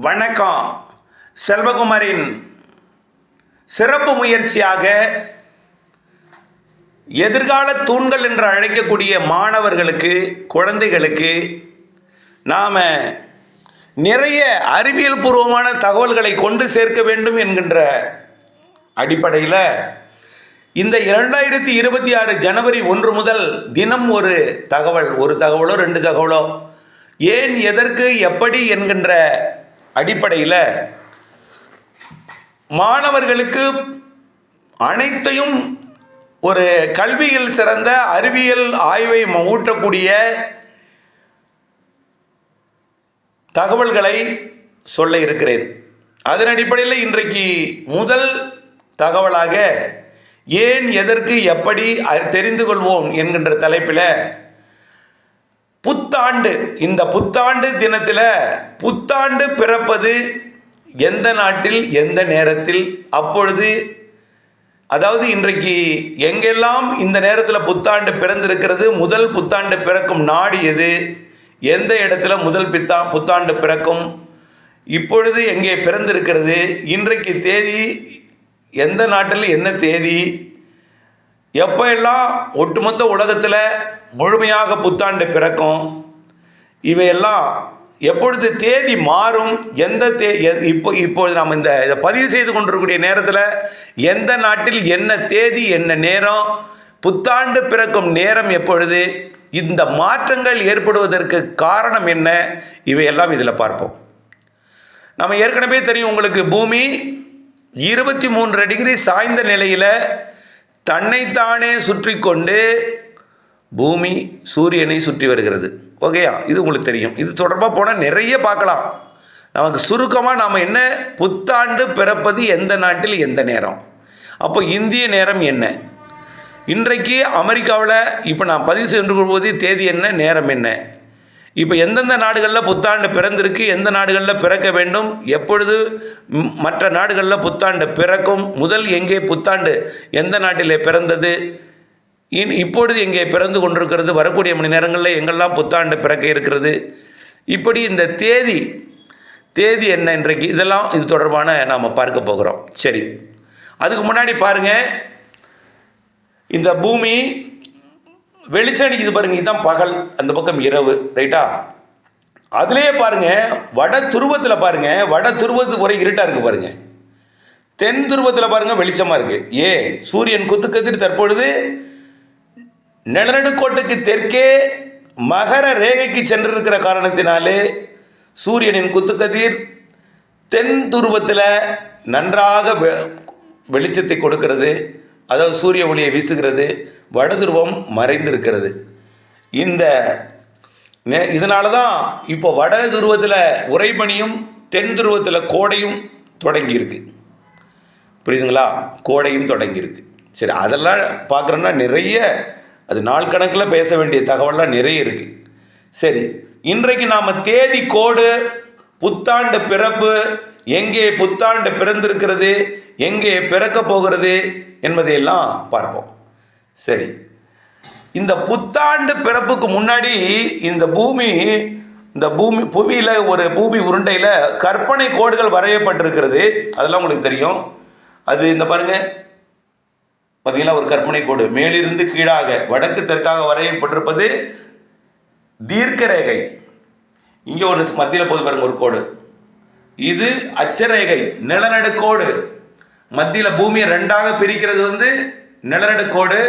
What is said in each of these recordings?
வணக்கம். செல்வகுமாரின் சிறப்பு முயற்சியாக எதிர்கால தூண்கள் என்று அழைக்கக்கூடிய மாணவர்களுக்கு, குழந்தைகளுக்கு நாம் நிறைய அறிவியல் பூர்வமான தகவல்களை கொண்டு சேர்க்க வேண்டும் என்கின்ற அடிப்படையில் இந்த 2026 ஜனவரி 1 முதல் தினம் ஒரு தகவலோ 2 தகவலோ, ஏன், எதற்கு, எப்படி என்கின்ற அடிப்படையில் மாணவர்களுக்கு அனைத்தையும் ஒரு கல்வியில் சிறந்த அறிவியல் ஆய்வை ஊட்டக்கூடிய தகவல்களை சொல்ல இருக்கிறேன். அதன் அடிப்படையில் இன்றைக்கு முதல் தகவலாக ஏன், எதற்கு, எப்படி தெரிந்து கொள்வோம் என்கின்ற தலைப்பில் புத்தாண்டு, இந்த புத்தாண்டு தினத்தில் புத்தாண்டு பிறப்பது எந்த நாட்டில், எந்த நேரத்தில், அப்பொழுது, அதாவது இன்றைக்கு எங்கெல்லாம் இந்த நேரத்தில் புத்தாண்டு பிறந்திருக்கிறது, முதல் புத்தாண்டு பிறக்கும் நாடு எது, எந்த இடத்துல முதல் புத்தாண்டு பிறக்கும், இப்பொழுது எங்கே பிறந்திருக்கிறது, இன்றைக்கு தேதி, எந்த நாட்டில் என்ன தேதி, எப்போ எல்லாம் ஒட்டுமொத்த உலகத்தில் முழுமையாக புத்தாண்டு பிறக்கும், இவையெல்லாம் எப்பொழுது தேதி மாறும், எந்த இப்பொழுது நாம் இதை பதிவு செய்து கொண்டிருக்கக்கூடிய நேரத்தில் எந்த நாட்டில் என்ன தேதி, என்ன நேரம், புத்தாண்டு பிறக்கும் நேரம் எப்பொழுது, இந்த மாற்றங்கள் ஏற்படுவதற்கு காரணம் என்ன, இவையெல்லாம் இதில் பார்ப்போம். நம்ம ஏற்கனவே தெரியும் உங்களுக்கு, பூமி 23 டிகிரி சாய்ந்த நிலையில் தன்னைத்தானே சுற்றி கொண்டு பூமி சூரியனை சுற்றி வருகிறது. ஓகேயா, இது உங்களுக்கு தெரியும். இது தொடர்பாக போனால் நிறைய பார்க்கலாம். நமக்கு சுருக்கமாக நாம் என்ன, புத்தாண்டு பிறப்பது எந்த நாட்டில் எந்த நேரம், அப்போ இந்திய நேரம் என்ன, இன்றைக்கு அமெரிக்காவில் இப்போ நான் பதிவு செய்து போது தேதி என்ன, நேரம் என்ன, இப்போ எந்தெந்த நாடுகளில் புத்தாண்டு பிறந்திருக்கு, எந்த நாடுகளில் பிறக்க வேண்டும், எப்பொழுது மற்ற நாடுகளில் புத்தாண்டு பிறக்கும், முதல் எங்கே புத்தாண்டு எந்த நாட்டிலே பிறந்தது, இப்பொழுது எங்கே பிறந்து கொண்டிருக்கிறது, வரக்கூடிய மணி நேரங்களில் எங்கெல்லாம் புத்தாண்டு பிறக்க இருக்கிறது, இப்படி இந்த தேதி என்ன இன்றைக்கு, இதெல்லாம் இது தொடர்பான நாம் பார்க்க போகிறோம். சரி, அதுக்கு முன்னாடி பாருங்கள், இந்த பூமி வெளிச்சம் அடிக்குது பாருங்கள், இதுதான் பகல், அந்த பக்கம் இரவு, ரைட்டா? அதுலேயே பாருங்கள், வட துருவத்தில் பாருங்கள், வட துருவத்துக்கு ஒரே இருட்டாக இருக்குது பாருங்கள், தென் துருவத்தில் பாருங்கள் வெளிச்சமாக இருக்குது. சூரியன் குத்துக்கதிர் தற்பொழுது நிலநடுக்கோட்டுக்கு தெற்கே மகர ரேகைக்கு சென்றிருக்கிற காரணத்தினாலே சூரியனின் குத்துக்கதிர் தென் துருவத்தில் நன்றாக வெளிச்சத்தை கொடுக்கிறது, அதாவது சூரிய ஒளியை வீசுகிறது, வட துருவம் மறைந்திருக்கிறது. இதனால தான் இப்போ வட துருவத்தில் உறைபனியும் தென் துருவத்தில் கோடையும் தொடங்கியிருக்கு. புரியுதுங்களா? கோடையும் தொடங்கியிருக்கு. சரி, அதெல்லாம் பார்க்குறோன்னா நிறைய, அது நாள் கணக்கில் பேச வேண்டிய தகவல்லாம் நிறைய இருக்குது. சரி, இன்றைக்கு நாம் தேதி, கோடு, புத்தாண்டு பிறப்பு, எங்கே புத்தாண்டு பிறந்திருக்கிறது, எங்கே பிறக்க போகிறது என்பதையெல்லாம் பார்ப்போம். சரி, இந்த புத்தாண்டு பிறப்புக்கு முன்னாடி இந்த புவியில் ஒரு பூமி உருண்டையில் கற்பனை கோடுகள் வரையப்பட்டிருக்கிறது. அதெல்லாம் உங்களுக்கு தெரியும். அது இந்த பாருங்கள், பார்த்தீங்களா, ஒரு கற்பனை கோடு மேலிருந்து கீழாக வடக்கு தெற்காக வரையப்பட்டிருப்பது தீர்க்க ரேகை. இங்கே ஒரு மத்தியில் போது பாருங்கள் ஒரு கோடு, இது அச்சரேகை, நிலநடுக்கோடு. மத்தியில் பூமியை 2ஆக பிரிக்கிறது நிலநடுக்கோடு.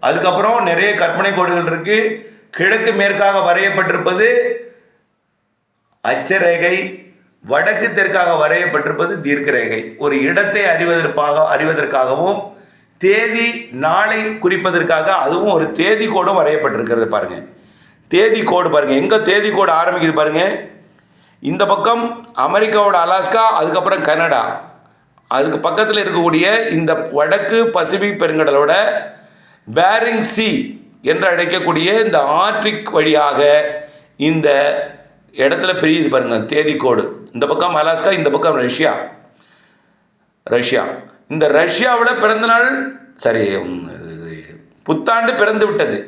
அதுக்கப்புறம் நிறைய கற்பனை கோடுகள் இருக்கு. கிழக்கு மேற்காக வரையப்பட்டிருப்பது அச்சரேகை, வடக்கு தெற்காக வரையப்பட்டிருப்பது தீர்க்க ரேகை. ஒரு இடத்தை அறிவதற்காகவும் தேதி நாளை குறிப்பதற்காக அதுவும் ஒரு தேதி கோடும் வரையப்பட்டிருக்கிறது. பாருங்க, தேதி கோடு பாருங்க, எங்க தேதி கோடு ஆரம்பிக்குது பாருங்க. இந்த பக்கம் அமெரிக்காவோட அலாஸ்கா, அதுக்கப்புறம் கனடா, அதுக்கு பக்கத்தில் இருக்கக்கூடிய இந்த வடக்கு பசிபிக் பெருங்கடலோட பேரிங் சி என்று அழைக்கக்கூடிய இந்த ஆர்டிக் வழியாக இந்த இடத்துல பிரியுது பாருங்க தேதி கோடு. இந்த பக்கம் அலாஸ்கா, இந்த பக்கம் ரஷ்யா. இந்த ரஷ்யாவில் பிறந்த நாள், சரி, புத்தாண்டு பிறந்து விட்டது.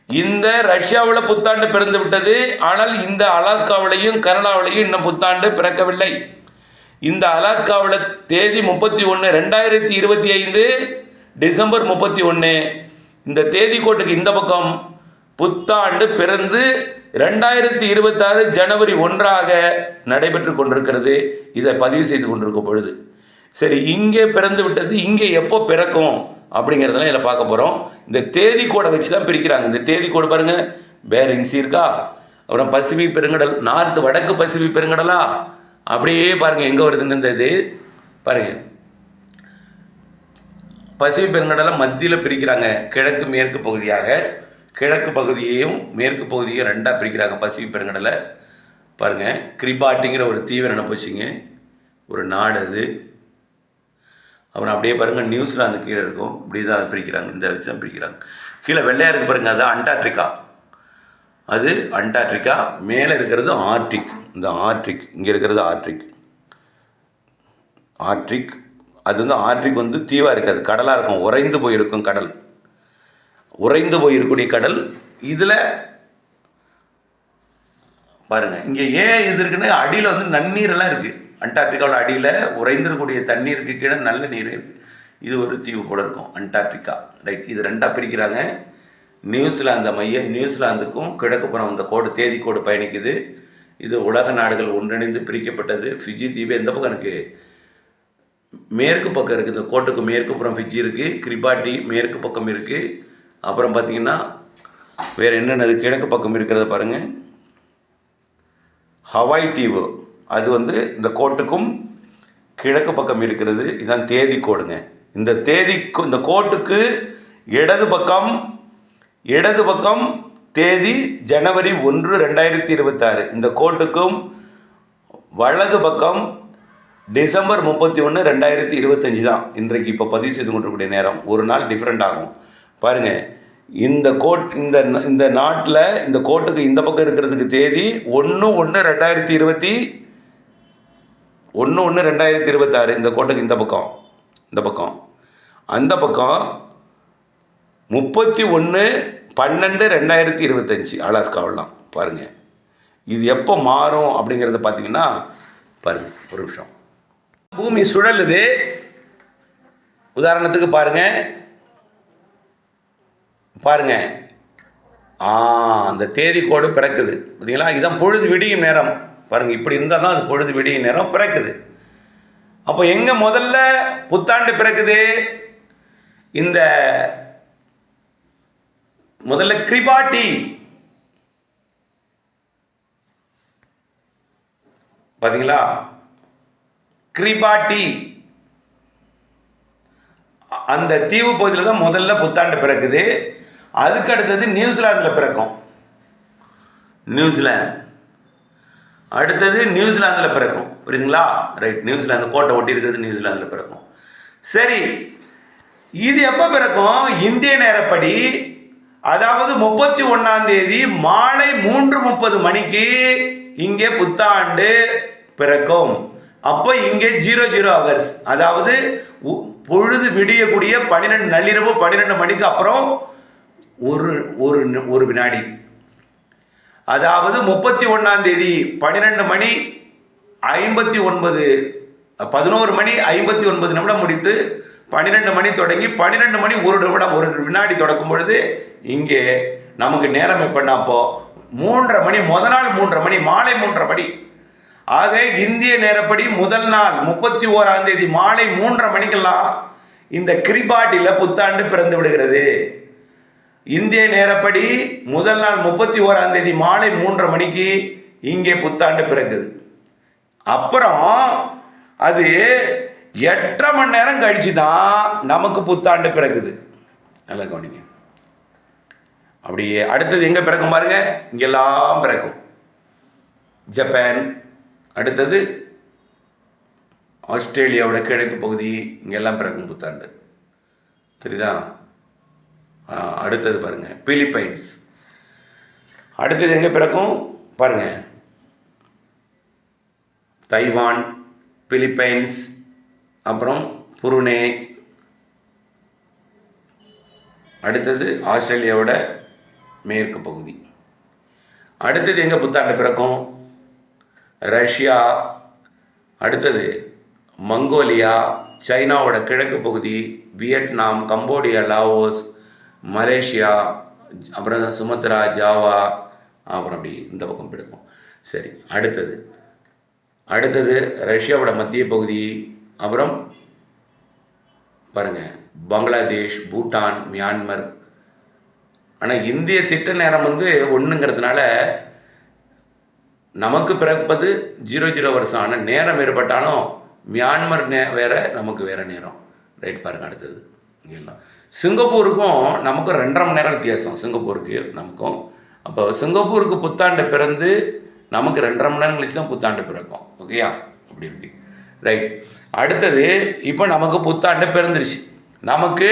இந்த ரஷ்யாவில் புத்தாண்டு பிறந்து விட்டது. ஆனால் இந்த அலாஸ்காவிலையும் கனடாவிலையும் இன்னும் புத்தாண்டு பிறக்கவில்லை. இந்த அலாஸ்காவில் தேதி 31 2025 டிசம்பர் 31. இந்த தேதி கோட்டுக்கு இந்த பக்கம் புத்தாண்டு பிறந்து 2026 ஜனவரி 1 நடைபெற்று கொண்டிருக்கிறது. இதை பதிவு செய்து கொண்டிருக்கும் பொழுது சரி, இங்கே பிறந்து விட்டது, இங்கே எப்போ பிறக்கும் அப்படிங்கிறதெல்லாம் இதில் பார்க்க போகிறோம். இந்த தேதி கோடை வச்சு தான் பிரிக்கிறாங்க. இந்த தேதி கோடு பாருங்கள், பேரிங்ஸ் இருக்கா, அப்புறம் பசிபிக் பெருங்கடல், நார்த்து வடக்கு பசிபிக் பெருங்கடலா, அப்படியே பாருங்கள் எங்கே வருதுன்னு இந்த இது பாருங்கள். பசிபிக் பெருங்கடலை மத்தியில் பிரிக்கிறாங்க, கிழக்கு மேற்கு பகுதியாக. கிழக்கு பகுதியையும் மேற்கு பகுதியையும் ரெண்டாக பிரிக்கிறாங்க பசிபிக் பெருங்கடலை. பாருங்கள், கிரிபாட்டிங்கிற ஒரு தீவை நினைப்புச்சிங்க, ஒரு நாடு அது. அப்புறம் அப்படியே பாருங்கள் நியூசிலாந்து கீழே இருக்கும், இப்படி தான் பிரிக்கிறாங்க, இந்த வச்சு தான் பிரிக்கிறாங்க. கீழே வெள்ளையாக இருக்குது பாருங்கள், அது அண்டார்டிகா. அது அண்டார்டிகா. மேலே இருக்கிறது ஆர்டிக். இந்த ஆர்டிக் இங்கே இருக்கிறது ஆர்டிக். ஆர்டிக் அது வந்து ஆர்டிக் வந்து தீவாக இருக்காது, கடலாக இருக்கும், உறைந்து போயிருக்கும் கடல், உறைந்து போயிருக்கக்கூடிய கடல். இதில் பாருங்கள் இங்கே ஏன் இது இருக்குன்னு, அடியில் வந்து நன்னீரெல்லாம் இருக்குது. அண்டார்டிகாவோட அடியில் உறைந்திருக்கக்கூடிய தண்ணீருக்கு கீழே நல்ல நீர் இருக்குது. இது ஒரு தீவு போல இருக்கும் அண்டார்டிகா. ரைட், இது ரெண்டாக பிரிக்கிறாங்க. நியூசிலாந்து மைய, நியூசிலாந்துக்கும் கிழக்குப்புறம் இந்த கோடு தேதி கோடு பயணிக்குது. இது உலக நாடுகள் ஒன்றிணைந்து பிரிக்கப்பட்டது. ஃபிஜி தீவு எந்த பக்கம் இருக்குது, மேற்கு பக்கம் இருக்குது. இந்த கோட்டுக்கு மேற்குப்புறம் ஃபிஜி இருக்குது, கிரிபாட்டி மேற்கு பக்கம் இருக்குது. அப்புறம் பார்த்திங்கன்னா வேறு என்னென்னது கிழக்கு பக்கம் இருக்கிறத பாருங்கள், ஹவாய் தீவு. அது வந்து இந்த கோட்டுக்கும் கிழக்கு பக்கம் இருக்கிறது. இதுதான் தேதி கோடுங்க. இந்த தேதிக்கு இந்த கோட்டுக்கு இடது பக்கம் தேதி ஜனவரி 1 2026. இந்த கோட்டுக்கும் வலது பக்கம் டிசம்பர் 31 2025 தான் இன்றைக்கு இப்போ பதிவு செய்து கொண்டிருக்கக்கூடிய நேரம். ஒரு நாள் டிஃப்ரெண்ட் ஆகும் பாருங்கள். இந்த இந்த நாட்டில் இந்த கோட்டுக்கு இந்த பக்கம் இருக்கிறதுக்கு தேதி 1/1/2026. இந்த கோட்டுக்கு இந்த பக்கம் அந்த பக்கம் 31/12/2025 அலாஸ்காவெல்லாம் பாருங்கள். இது எப்போ மாறும் அப்படிங்கிறத பார்த்தீங்கன்னா பாருங்கள், ஒரு நிமிஷம். பூமி சுழலுது. உதாரணத்துக்கு பாருங்கள் அந்த தேதி கோடு பிறக்குது பார்த்தீங்களா. இதுதான் பொழுது விடியும் நேரம். பாருங்கள், இப்படி இருந்தால் தான் அது பொழுது விடியும் நேரம் பிறக்குது. அப்போ எங்கே முதல்ல புத்தாண்டு பிறக்குது, இந்த முதல்ல கிரிபாட்டி பார்த்தீங்களா, கிரிபாட்டி அந்த தீவு பகுதியில் தான் முதல்ல புத்தாண்டு பிறக்குது. அதுக்கு அடுத்தது நியூசிலாந்தில் பிறக்கும். நியூசிலாந்தில் பிறக்கும். புரியுதுங்களா? ரைட், நியூசிலாந்து கோட்டை ஒட்டி இருக்கிறது நியூசிலாந்தில் பிறக்கும். சரி, இது எப்போ பிறக்கும்? இந்திய நேரப்படி அதாவது 31ஆம் தேதி மாலை 3:30 மணிக்கு இங்கே புத்தாண்டு பிறக்கும். அப்போ இங்கே 00 ஹவர்ஸ், அதாவது பொழுது விடியக்கூடிய 12 நள்ளிரவு 12 மணிக்கு அப்புறம் ஒரு வினாடி. அதாவது 31ஆம் தேதி 12 மணி 59 11 மணி 59 நிமிடம் முடித்து 12 மணி தொடங்கி 12 மணி 1 நிமிடம் 1 வினாடி தொடக்கும் பொழுது இங்கே நமக்கு நேரம் எப்படின்னா அப்போ 3:30 மணி, முத நாள் 3:30 மணி, மாலை 3:30 மணி. ஆக இந்திய நேரப்படி முதல் நாள் 31ஆம் தேதி மாலை 3:30 மணிக்கெல்லாம் இந்த கிரிபாட்டியில் புத்தாண்டு பிறந்து விடுகிறது. இந்திய நேரப்படி முதல் நாள் 31ஆம் தேதி மாலை 3:30 மணிக்கு இங்கே புத்தாண்டு பிறக்குது. அப்புறம் அது 8.5 மணி நேரம் கழிச்சு தான் நமக்கு புத்தாண்டு பிறக்குது. நல்லா கவனிங்க. அப்படியே அடுத்தது எங்கே பிறக்கும் பாருங்க, இங்கெல்லாம் பிறக்கும். ஜப்பான், அடுத்தது ஆஸ்திரேலியாவோட கிழக்கு பகுதி, இங்கெல்லாம் பிறக்கும் புத்தாண்டு. தெரியுதா? அடுத்தது பாருங்க பிலிப்பைன்ஸ். அடுத்தது எங்கே பிறக்கும் பாருங்க, தைவான், பிலிப்பைன்ஸ், அப்புறம் புருனே. அடுத்தது ஆஸ்திரேலியாவோட மேற்கு பகுதி. அடுத்தது எங்கே புத்தாண்டு பிறக்கும்? ரஷ்யா, அடுத்தது மங்கோலியா, சைனாவோட கிழக்கு பகுதி, வியட்நாம், கம்போடியா, லாவோஸ், மலேசியா, அப்புறம் சுமத்ரா, ஜாவா, அப்புறம் அப்படி இந்த பக்கம் பிடிக்கும். சரி, அடுத்தது ரஷ்யாவோட மத்திய பகுதி, அப்புறம் பாருங்கள் பங்களாதேஷ், பூட்டான், மியான்மர். ஆனால் இந்திய திட்ட நேரம் வந்து ஒன்றுங்கிறதுனால நமக்கு பிறப்பது 00 வருஷம். ஆனால் நேரம் வேறுபட்டாலும் மியான்மர் வேறு, நமக்கு வேறு நேரம். ரைட், பாருங்கள். அடுத்தது இங்கெல்லாம் சிங்கப்பூருக்கும் நமக்கும் 2.5 மணி நேரம் வித்தியாசம், சிங்கப்பூருக்கு நமக்கும். அப்போ சிங்கப்பூருக்கு புத்தாண்டு பிறந்து நமக்கு 2.5 மணி நேரம் கழிச்சு தான் புத்தாண்டு பிறக்கும். ஓகேயா? அப்படி இருக்கு. ரைட். அடுத்தது இப்போ நமக்கு புத்தாண்டு பிறந்துடுச்சு. நமக்கு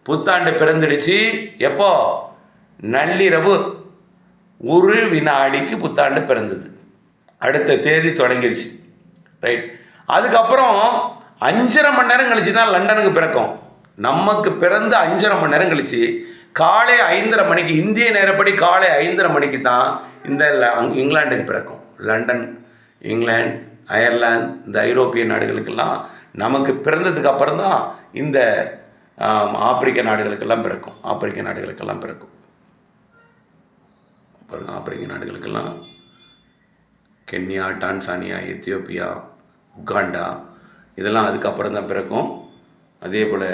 புத்தாண்டு பிறந்துடுச்சு எப்போ? நள்ளிரவு 1 வினாடிக்கு புத்தாண்டு பிறந்தது. அடுத்த தேதி தொடங்கிடுச்சு. ரைட். அதுக்கப்புறம் 5.5 மணி நேரம் கழிச்சு தான் லண்டனுக்கு பிறக்கும். நமக்கு பிறந்து 5.5 மணி நேரம் கழிச்சு காலை 5:30 மணிக்கு, இந்திய நேரப்படி காலை 5:30 மணிக்கு தான் இந்த இங்கிலாந்துக்கு பிறக்கும். லண்டன், இங்கிலாந்து, அயர்லாந்து, இந்த ஐரோப்பிய நாடுகளுக்கெல்லாம் நமக்கு பிறந்ததுக்கு அப்புறம் தான் இந்த ஆப்பிரிக்க நாடுகளுக்கெல்லாம் பிறக்கும். ஆப்பிரிக்க நாடுகளுக்கெல்லாம் கென்யா, டான்சானியா, எத்தியோப்பியா, உகாண்டா, இதெல்லாம் அதுக்கப்புறம் தான் பிறக்கும். அதே போல்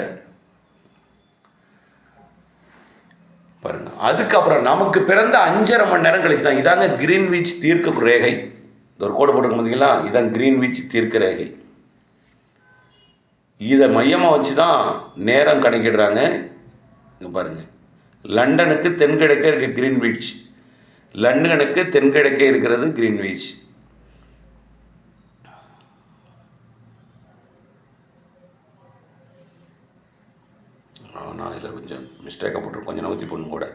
பாருங்கள், அதுக்கப்புறம் நமக்கு பிறந்த 5.5 மணி நேரம் கழிச்சு தான் இதாங்க கிரீன்விச் தீர்க்க ரேகை. ஒரு கோடு போட்டுக்க பார்த்தீங்களா? இதான் கிரீன்விச் தீர்க்க ரேகை. இதை மையமாக வச்சு தான் நேரம் கணக்கிடுறாங்க. இங்கே பாருங்கள், லண்டனுக்கு தென்கிழக்கே இருக்குது கிரீன்விச். லண்டனுக்கு தென்கிழக்கே இருக்கிறது கிரீன்விச். நான் இதில் கொஞ்சம் மிஸ்டேக்காக போட்டு கொஞ்சம் நவுத்தி போடணும் கூட.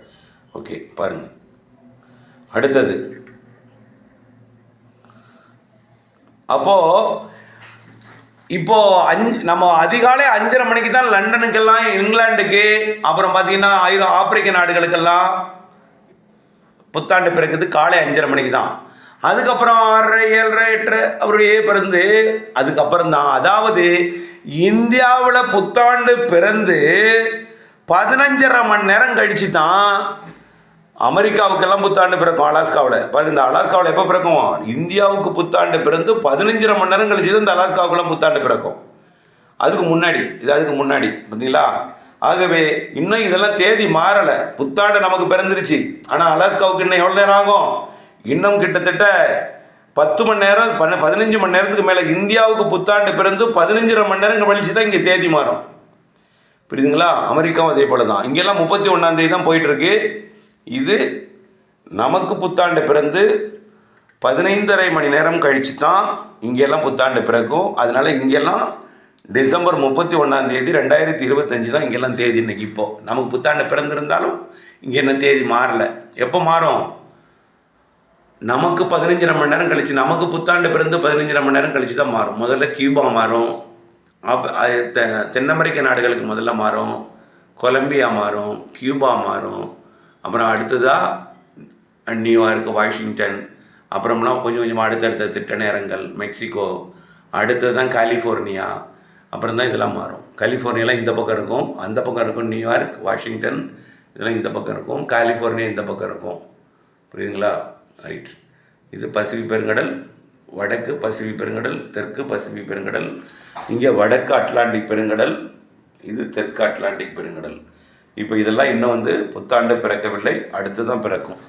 ஓகே, பாருங்கள். அடுத்தது இப்போது நம்ம அதிகாலை 5:30 மணிக்கு தான் லண்டனுக்கெல்லாம், இங்கிலாந்துக்கு, அப்புறம் பார்த்தீங்கன்னா ஆப்பிரிக்க நாடுகளுக்கெல்லாம் புத்தாண்டு பிறகுது காலை 5:30 மணிக்கு தான். அதுக்கப்புறம் 6:30, 7:30, 8:30 அவருடைய பிறந்து அதுக்கப்புறம் தான், அதாவது இந்தியாவில் புத்தாண்டு பிறந்து 15.5 மணி நேரம் கழிச்சு தான் அமெரிக்காவுக்கெல்லாம் புத்தாண்டு பிறக்கும். அலாஸ்காவில் பாருங்க, இந்த அலாஸ்காவில் எப்போ பிறக்கும்? இந்தியாவுக்கு புத்தாண்டு பிறந்து 15.5 மணி நேரம் கழிச்சு தான் இந்த அலாஸ்காவுக்கெல்லாம் புத்தாண்டு பிறக்கும். அதுக்கு முன்னாடி பார்த்தீங்களா? ஆகவே இன்னும் இதெல்லாம் தேதி மாறலை. புத்தாண்டு நமக்கு பிறந்துருச்சு, ஆனால் அலாஸ்காவுக்கு இன்னும் எவ்வளோ நேரம் ஆகும்? இன்னும் கிட்டத்தட்ட 10 மணி நேரம், 15 மணி நேரத்துக்கு மேலே. இந்தியாவுக்கு புத்தாண்டு பிறந்து 15.5 மணி நேரம் கழிச்சு தான் இங்கே தேதி மாறும். புரியுதுங்களா? அமெரிக்காவும் அதே போல் தான். இங்கெல்லாம் 31ஆம் தேதி தான் போயிட்டுருக்கு. இது நமக்கு புத்தாண்டு பிறந்து 15.5 மணி நேரம் கழித்து தான் இங்கெல்லாம் புத்தாண்டு பிறக்கும். அதனால் இங்கெல்லாம் டிசம்பர் 31ஆம் தேதி 2025 தான் இங்கெல்லாம் தேதி. இன்றைக்கி இப்போது நமக்கு புத்தாண்டு பிறந்திருந்தாலும் இங்கே என்ன தேதி மாறலை. எப்போ மாறும்? நமக்கு 15.5 மணி நேரம் கழிச்சு, நமக்கு புத்தாண்டு பிறந்து 15.5 மணி நேரம் கழிச்சு தான் மாறும். முதல்ல கியூபா மாறும், தென் அமெரிக்க நாடுகளுக்கு முதல்ல மாறும், கொலம்பியா மாறும், கியூபா மாறும், அப்புறம் அடுத்ததாக நியூயார்க், வாஷிங்டன், அப்புறம்லாம் கொஞ்சம் கொஞ்சமாக அடுத்தடுத்த திட்ட நேரங்கள், மெக்சிகோ, அடுத்தது தான் கலிஃபோர்னியா, அப்புறம் தான் இதெல்லாம் மாறும். கலிஃபோர்னியாலாம் இந்த பக்கம் இருக்கும், அந்த பக்கம் இருக்கும். நியூயார்க், வாஷிங்டன் இதெல்லாம் இந்த பக்கம் இருக்கும், கலிஃபோர்னியா இந்த பக்கம் இருக்கும். புரியுதுங்களா? ரைட். இது பசிபிக் பெருங்கடல், வடக்கு பசிபிக் பெருங்கடல், தெற்கு பசிபிக் பெருங்கடல், இங்கே வடக்கு அட்லாண்டிக் பெருங்கடல், இது தெற்கு அட்லாண்டிக் பெருங்கடல். இப்போ இதெல்லாம் இன்னும் புத்தாண்டு பிறக்கவில்லை, அடுத்து தான் பிறக்கும்.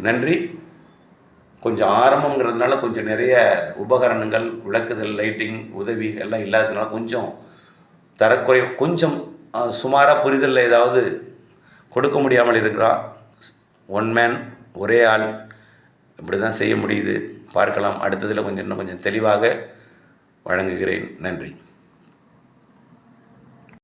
நன்றி. கொஞ்சம் ஆரம்பங்கிறதுனால கொஞ்சம் நிறைய உபகரணங்கள், விளக்குதல், லைட்டிங் உதவி எல்லாம் இல்லாததுனால கொஞ்சம் தரக்குறை, கொஞ்சம் சுமாராக புரிதலில் ஏதாவது கொடுக்க முடியாமல் இருக்கிறான். ஒன் மேன், ஒரே ஆள், இப்படி தான் செய்ய முடியுது. பார்க்கலாம். அடுத்ததில் இன்னும் கொஞ்சம் தெளிவாக வழங்குகிறேன். நன்றி.